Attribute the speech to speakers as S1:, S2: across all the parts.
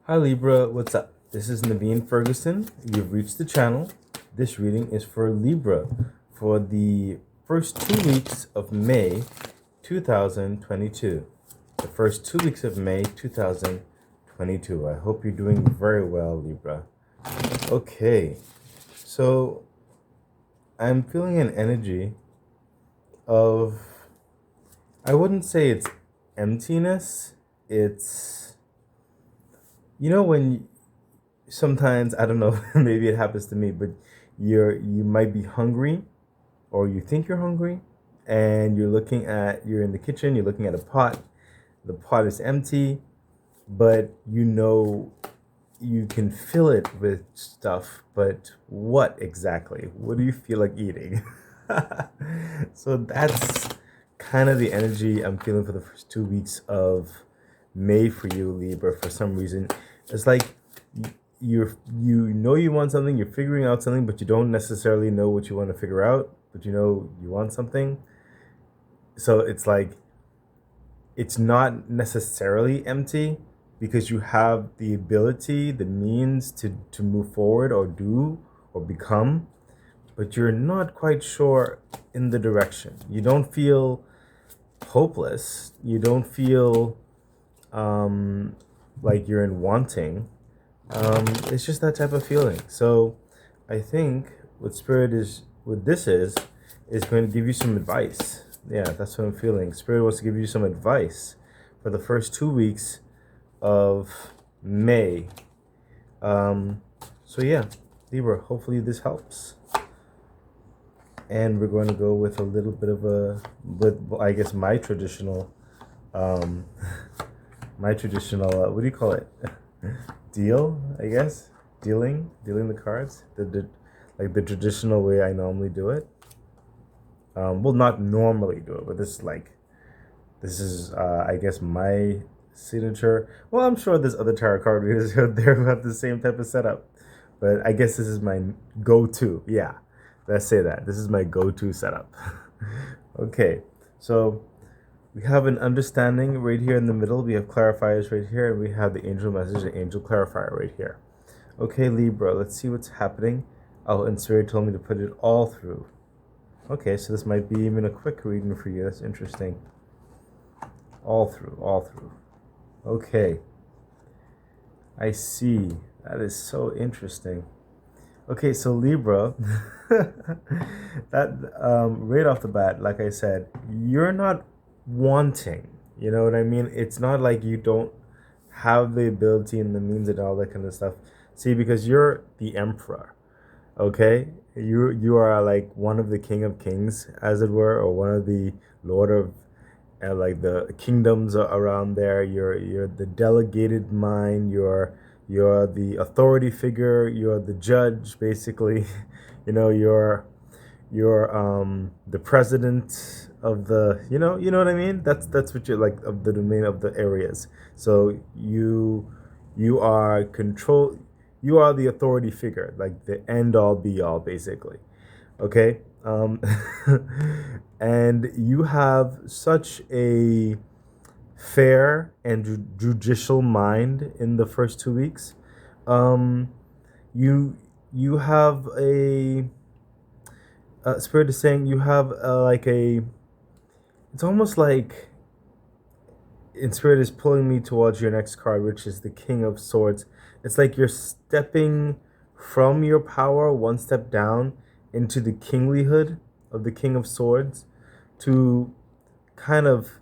S1: Hi Libra, what's up? This is Naveen Ferguson. You've reached the channel. This reading is for Libra for the first 2 weeks of May 2022. The first 2 weeks of May 2022. I hope you're doing very well, Libra. Okay, so I'm feeling an energy of, I wouldn't say it's emptiness, it's, when sometimes, I don't know, maybe it happens to me, but you might be hungry, or you think you're hungry, and you're in the kitchen, you're looking at a pot. The pot is empty, but you can fill it with stuff, but what exactly? What do you feel like eating? So that's kind of the energy I'm feeling for the first 2 weeks of May for you, Libra. For some reason, it's like you want something, you're figuring out something, but you don't necessarily know what you want to figure out, but you want something. So it's like it's not necessarily empty because you have the ability, the means to move forward or do or become, but you're not quite sure in the direction. You don't feel hopeless. You don't feel like you're in wanting. It's just that type of feeling. So I think what this is going to give you some advice. Yeah, that's what I'm feeling. Spirit wants to give you some advice for the first 2 weeks of May. So yeah, Libra, hopefully this helps. And we're going to go with a little bit of I guess my traditional, what do you call it? Deal, I guess. Dealing the cards. Like the traditional way I normally do it. Well, not normally do it, but this is I guess my signature. Well, I'm sure there's other tarot card readers out there who have the same type of setup, but I guess this is my go-to. Yeah, let's say that this is my go-to setup. Okay, so we have an understanding right here in the middle. We have clarifiers right here, and we have the angel message, the angel clarifier right here. Okay, Libra, let's see what's happening. Oh, and Spirit told me to put it all through. Okay, so this might be even a quick reading for you. That's interesting. All through, all through. Okay. I see. That is so interesting. Okay, so Libra, that right off the bat, like I said, you're not wanting. You know what I mean? It's not like you don't have the ability and the means and all that kind of stuff. See, because you're the emperor, okay? You are like one of the king of kings, as it were, or one of the lord of like the kingdoms around there. You're the delegated mind. You're the authority figure. You're the judge, basically. You're the president of the you know what I mean. That's what you're like, of the domain of the areas. So you are control. You are the authority figure, like the end all be all, basically. Okay. And you have such a fair and judicial mind in the first 2 weeks. Um, you have a Spirit is saying you have like a. It's almost like, and Spirit is pulling me towards your next card, which is the King of Swords. It's like you're stepping from your power one step down into the kinglihood of the King of Swords to kind of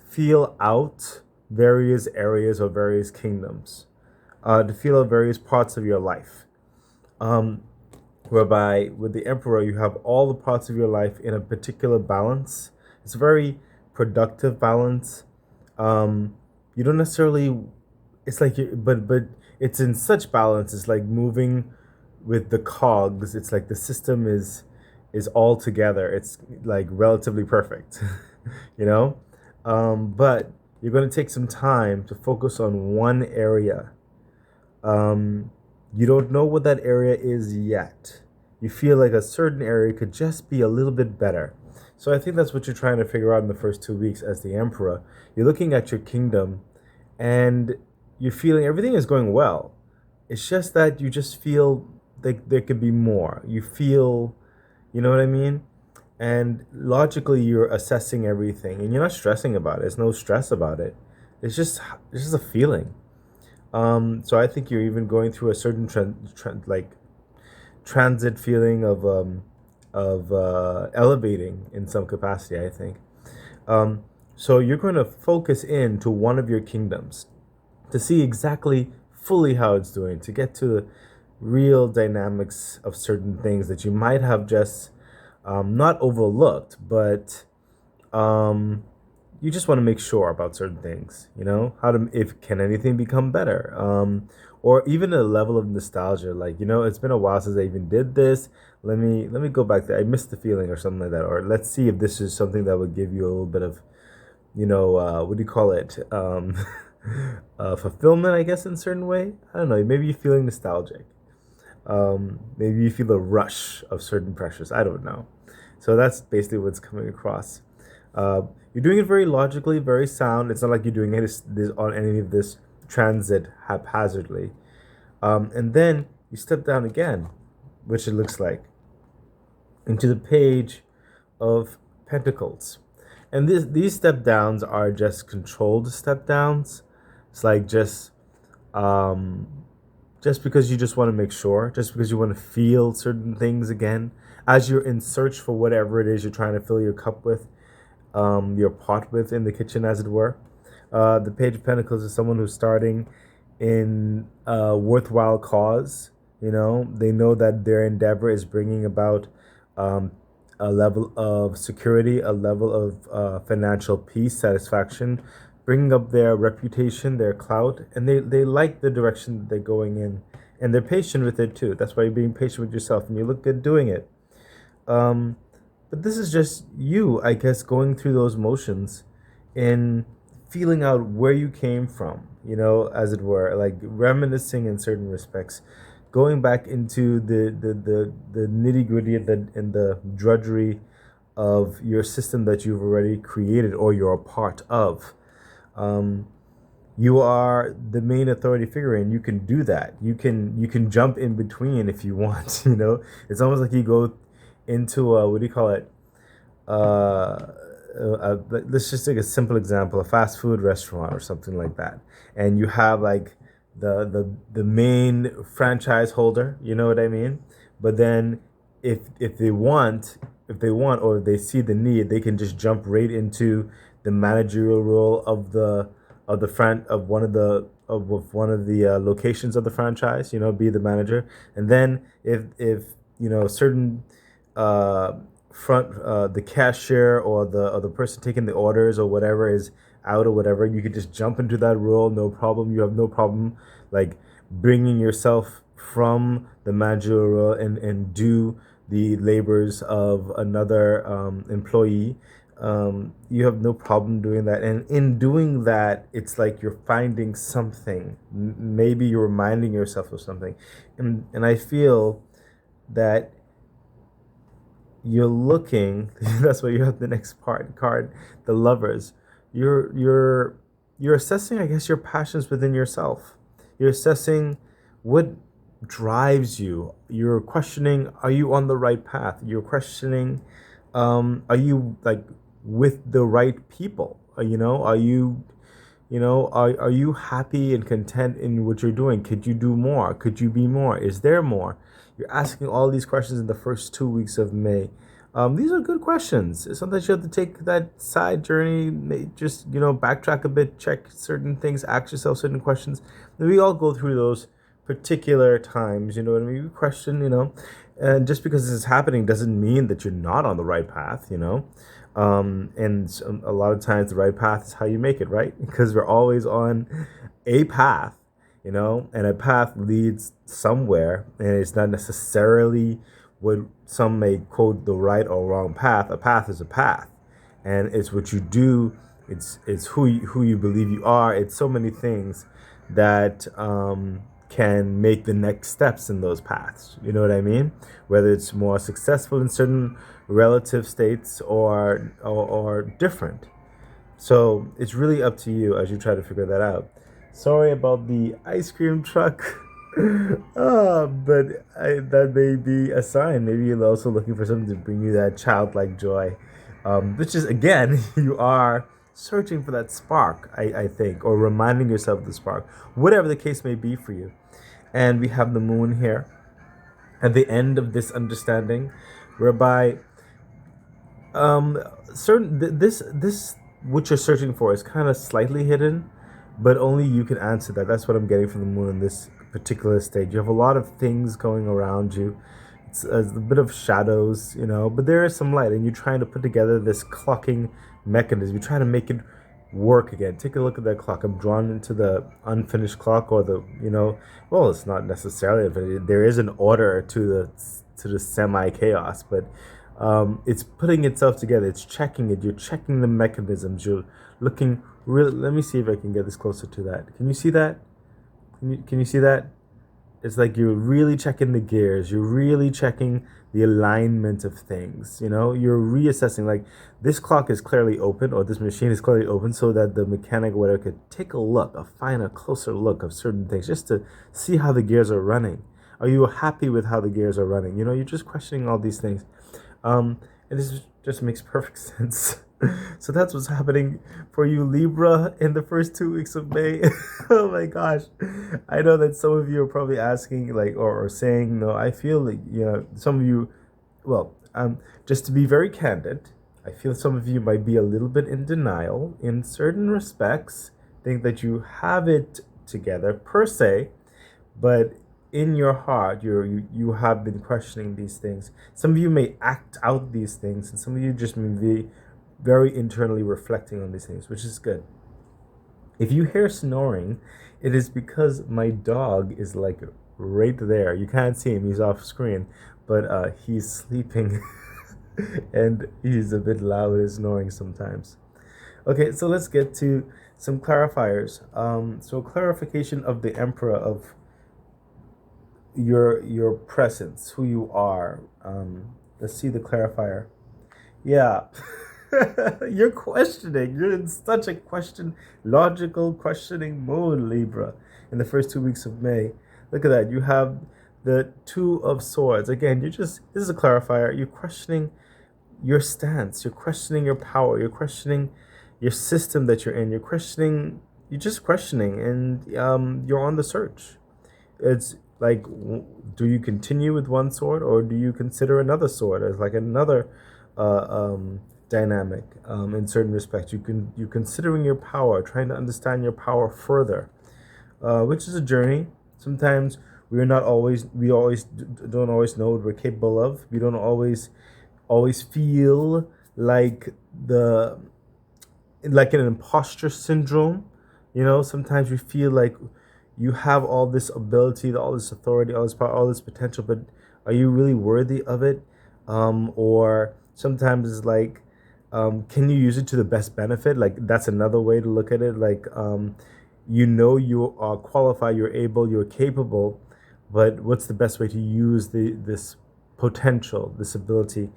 S1: feel out various areas or various kingdoms, to feel out various parts of your life. Whereby with the Emperor, you have all the parts of your life in a particular balance. It's a very productive balance. You don't necessarily. It's like but it's in such balance. It's like moving with the cogs. It's like the system is all together. It's like relatively perfect, you know. But you're going to take some time to focus on one area. You don't know what that area is yet. You feel like a certain area could just be a little bit better. So I think that's what you're trying to figure out in the first 2 weeks as the Emperor. You're looking at your kingdom, and you're feeling everything is going well. It's just that you just feel like there could be more. You feel, you know what I mean? And logically, you're assessing everything, and you're not stressing about it. There's no stress about it. It's just a feeling. So I think you're even going through a certain like transit feeling of elevating in some capacity. I think. So you're going to focus in to one of your kingdoms to see exactly fully how it's doing, to get to the real dynamics of certain things that you might have just not overlooked, but um, you just want to make sure about certain things. You know, how to, if can anything become better, or even a level of nostalgia. Like, you know, it's been a while since I even did this. Let me go back there. I missed the feeling or something like that. Or let's see if this is something that would give you a little bit of, you know, what do you call it? Fulfillment, I guess, in a certain way. I don't know. Maybe you're feeling nostalgic. Maybe you feel a rush of certain pressures. I don't know. So that's basically what's coming across. You're doing it very logically, very sound. It's not like you're doing this on any of this transit haphazardly. And then you step down again, which it looks like, into the page of Pentacles. And these step downs are just controlled step downs. It's like um, just because you just want to make sure, just because you want to feel certain things again, as you're in search for whatever it is you're trying to fill your cup with, your pot with in the kitchen, as it were. The Page of Pentacles is someone who's starting in a worthwhile cause. You know, they know that their endeavor is bringing about um, a level of security, a level of financial peace, satisfaction, bringing up their reputation, their clout, and they like the direction that they're going in, and they're patient with it too. That's why you're being patient with yourself, and you look good doing it. Um, but this is just you, I guess, going through those motions and feeling out where you came from, you know, as it were, like reminiscing in certain respects, going back into the nitty gritty and the drudgery of your system that you've already created or you're a part of. Um, you are the main authority figure, and you can do that. You can jump in between if you want. You know, it's almost like you go into a, what do you call it? Let's just take a simple example: a fast food restaurant or something like that, and you have like the main franchise holder. You know what I mean? But then, if they want, or if they see the need, they can just jump right into the managerial role of the of one of the of one of the locations of the franchise. You know, be the manager, and then if you know certain uh, front the cashier or the person taking the orders or whatever is out or whatever, you could just jump into that role, no problem. You have no problem like bringing yourself from the managerial role and do the labors of another employee. You have no problem doing that, and in doing that, it's like you're finding something. Maybe you're reminding yourself of something, and I feel that you're looking. That's why you have the next part card, the Lovers. You're assessing, I guess, your passions within yourself. You're assessing what drives you. You're questioning, are you on the right path? You're questioning, are you like with the right people? You know, are you, you know, are you happy and content in what you're doing? Could you do more? Could you be more? Is there more? You're asking all these questions in the first 2 weeks of May. These are good questions. Sometimes you have to take that side journey, just, you know, backtrack a bit, check certain things, ask yourself certain questions. And we all go through those particular times, you know what I mean? We question, you know, and just because this is happening doesn't mean that you're not on the right path, you know. And a lot of times the right path is how you make it, right? Because we're always on a path, you know, and a path leads somewhere, and it's not necessarily what some may quote the right or wrong path. A path is a path, and it's what you do. It's who you believe you are. It's so many things that can make the next steps in those paths. You know what I mean? Whether it's more successful in certain relative states or different. So it's really up to you as you try to figure that out. Sorry about the ice cream truck. That may be a sign. Maybe you're also looking for something to bring you that childlike joy, which is again you are searching for that spark. I think, or reminding yourself of the spark, whatever the case may be for you. And we have the moon here at the end of this understanding, whereby this what you're searching for is kind of slightly hidden, but only you can answer that. That's what I'm getting from the moon in this particular stage. You have a lot of things going around you. It's a bit of shadows, but there is some light, and you're trying to put together this clocking mechanism. You're trying to make it work again. Take a look at that clock. I'm drawn into the unfinished clock, or well, it's not necessarily. There is an order to the semi chaos, but it's putting itself together. It's checking it. You're checking the mechanisms. You're looking really. Let me see if I can get this closer to that. Can you see that? Can you see that? It's like you're really checking the gears. You're really checking the alignment of things. You're reassessing. Like, this clock is clearly open, or this machine is clearly open, so that the mechanic or whatever could take a look, or find a closer look of certain things, just to see how the gears are running. Are you happy with how the gears are running? You're just questioning all these things. And this just makes perfect sense. So that's what's happening for you, Libra, in the first 2 weeks of May. Oh my gosh. I know that some of you are probably asking, like, or saying, no, I feel like, some of you, well, just to be very candid, I feel some of you might be a little bit in denial in certain respects, think that you have it together per se, but in your heart you have been questioning these things. Some of you may act out these things, and some of you just may be very internally reflecting on these things, which is good. If you hear snoring, it is because my dog is like right there. You can't see him, he's off screen, but he's sleeping. And he's a bit loud and snoring sometimes. Okay, so let's get to some clarifiers. So clarification of the emperor, of your presence, who you are. Let's see the clarifier. Yeah. You're questioning. You're in such a logical questioning mode, Libra, in the first 2 weeks of May. Look at that. You have the Two of Swords. Again, this is a clarifier. You're questioning your stance. You're questioning your power. You're questioning your system that you're in. You're just questioning, and you're on the search. It's like, do you continue with one sword, or do you consider another sword as like another dynamic? In certain respects, you're considering your power, trying to understand your power further, which is a journey. Sometimes we don't always know what we're capable of. We don't always feel like an imposter syndrome. Sometimes we feel like you have all this ability, all this authority, all this power, all this potential, but are you really worthy of it? Or sometimes it's like, can you use it to the best benefit? Like, that's another way to look at it. Like, you are qualified, you're able, you're capable, but what's the best way to use this potential, this ability?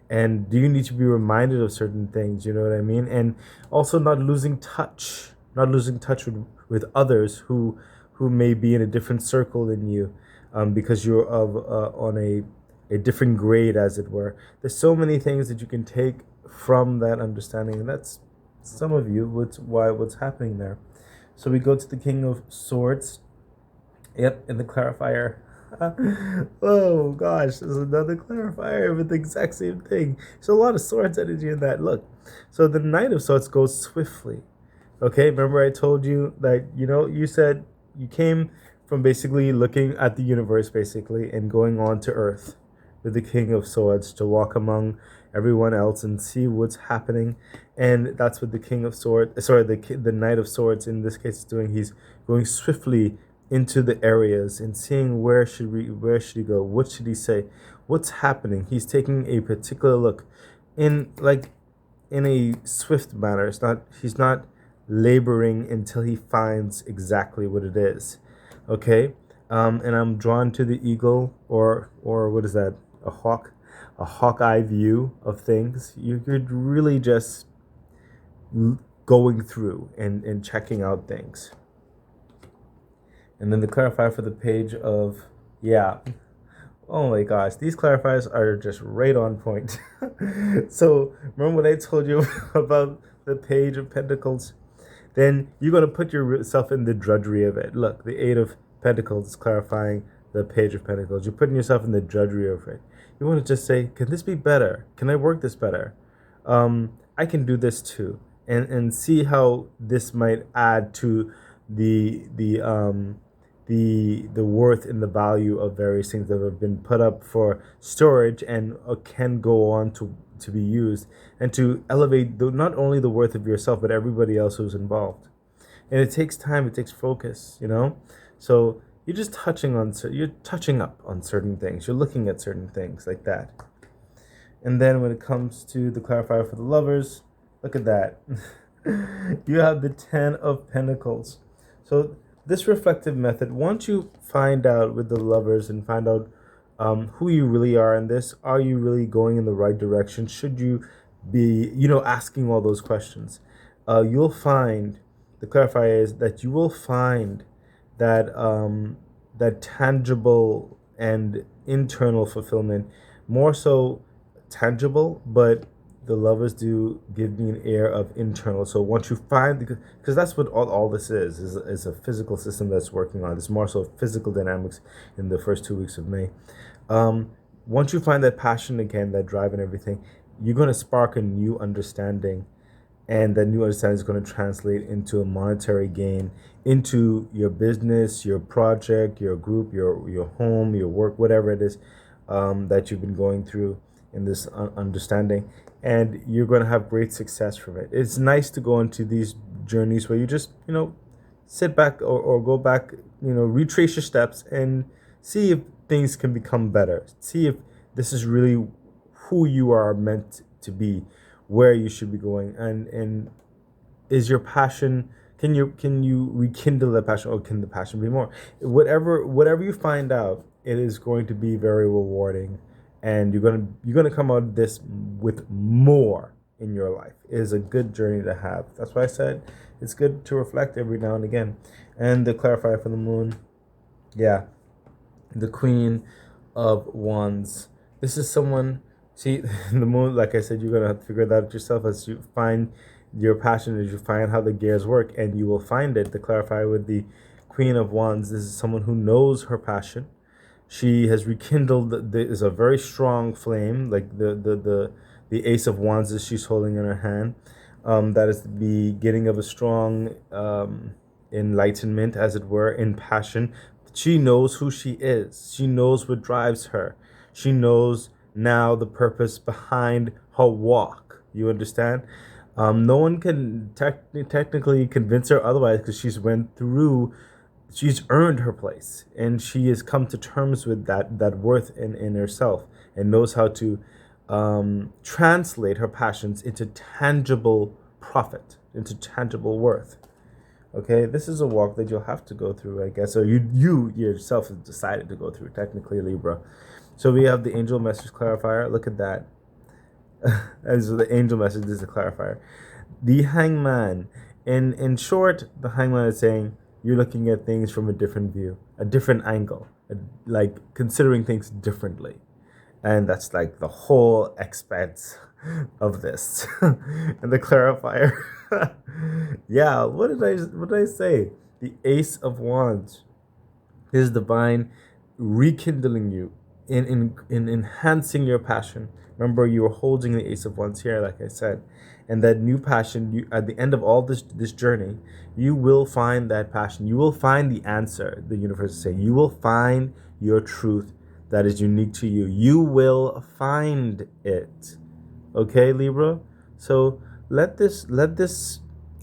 S1: And do you need to be reminded of certain things? You know what I mean? And also not losing touch with others who may be in a different circle than you, because you're on a different grade, as it were. There's so many things that you can take from that understanding, and that's some of you. What's happening there. So we go to the King of Swords. Yep, in the clarifier. Oh gosh, there's another clarifier with the exact same thing. There's a lot of swords energy in that. Look, so the Knight of Swords goes swiftly. Okay, remember I told you that, you said you came from basically looking at the universe, basically, and going on to Earth with the King of Swords to walk among everyone else and see what's happening. And that's what the the Knight of Swords in this case is doing. He's going swiftly into the areas and seeing where should he go, what should he say, what's happening. He's taking a particular look in a swift manner. He's not laboring until he finds exactly what it is. Okay, and I'm drawn to the eagle, or what is that? A hawk eye view of things. You're really just going through and checking out things. And then the clarifier for the page of, yeah. Oh my gosh, these clarifiers are just right on point. So remember what I told you about the page of pentacles? Then you're going to put yourself in the drudgery of it. Look, the Eight of Pentacles is clarifying the Page of Pentacles. You're putting yourself in the drudgery of it. You want to just say, can this be better? Can I work this better? I can do this too. And see how this might add to the worth and the value of various things that have been put up for storage and can go on to be used and to elevate not only the worth of yourself but everybody else who's involved. And it takes time, it takes focus, so you're touching up on certain things, you're looking at certain things like that. And then when it comes to the clarifier for the lovers, look at that. You have the 10 of Pentacles. So this reflective method, once you find out with the lovers and find out who you really are in this, are you really going in the right direction? Should you be, asking all those questions? You'll find, the clarifier is that you will find that that tangible and internal fulfillment, more so tangible, but the lovers do give me an air of internal. So once you find, because that's what all this is a physical system that's working on. It's more so physical dynamics in the first 2 weeks of May. Once you find that passion again, that drive and everything, you're going to spark a new understanding. And that new understanding is going to translate into a monetary gain, into your business, your project, your group, your home, your work, whatever it is that you've been going through in this understanding. And you're going to have great success from it. It's nice to go into these journeys where you just, sit back or go back, retrace your steps and see if things can become better. See if this is really who you are meant to be, where you should be going, and is your passion, can you rekindle that passion, or can the passion be more? Whatever you find out, it is going to be very rewarding, and you're gonna come out of this with more in your life. It is a good journey to have. That's why I said it's good to reflect every now and again. And the clarifier for the moon, yeah, the Queen of Wands. This is someone. See, the moon, like I said, you're going to have to figure that out yourself as you find your passion, as you find how the gears work, and you will find it. To clarify with the Queen of Wands, this is someone who knows her passion. She has rekindled, there is a very strong flame, like the Ace of Wands that she's holding in her hand. That is the beginning of a strong enlightenment, as it were, in passion. She knows who she is. She knows what drives her. She knows now the purpose behind her walk. You understand? No one can technically convince her otherwise, because she's earned her place, and she has come to terms with that worth in herself, and knows how to translate her passions into tangible profit, into tangible worth. Okay, this is a walk that you'll have to go through, I guess, or you yourself have decided to go through, technically, Libra. So we have the angel message clarifier. Look at that. And so the angel message is the clarifier. The hangman. In short, the hangman is saying you're looking at things from a different view, a different angle, like considering things differently. And that's like the whole expense of this. And the clarifier. Yeah, what did I say? The Ace of Wands is divine rekindling you, in enhancing your passion. Remember, you are holding the Ace of Wands here, like I said, and that new passion. At the end of all this journey, you will find that passion. You will find the answer. The universe is saying you will find your truth that is unique to you. You will find it. Okay, Libra. So let this,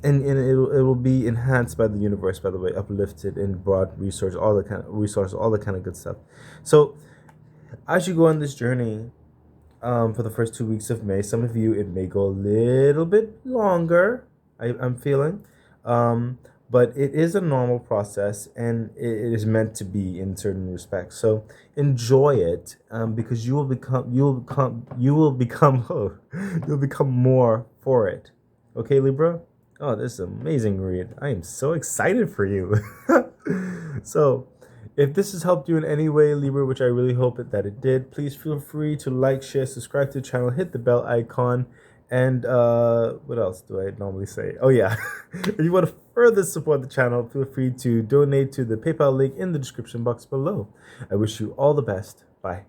S1: and it will be enhanced by the universe. By the way, uplifted and brought resource, all the kind of good stuff. So as you go on this journey, for the first 2 weeks of May, some of you, it may go a little bit longer, I'm feeling, but it is a normal process, and it is meant to be in certain respects. So enjoy it, because you will become you'll become more for it. Okay, Libra. Oh, this is an amazing read. I am so excited for you. So, if this has helped you in any way, Libra, which I really hope that it did, please feel free to like, share, subscribe to the channel, hit the bell icon, and what else do I normally say? Oh yeah, if you want to further support the channel, feel free to donate to the PayPal link in the description box below. I wish you all the best. Bye.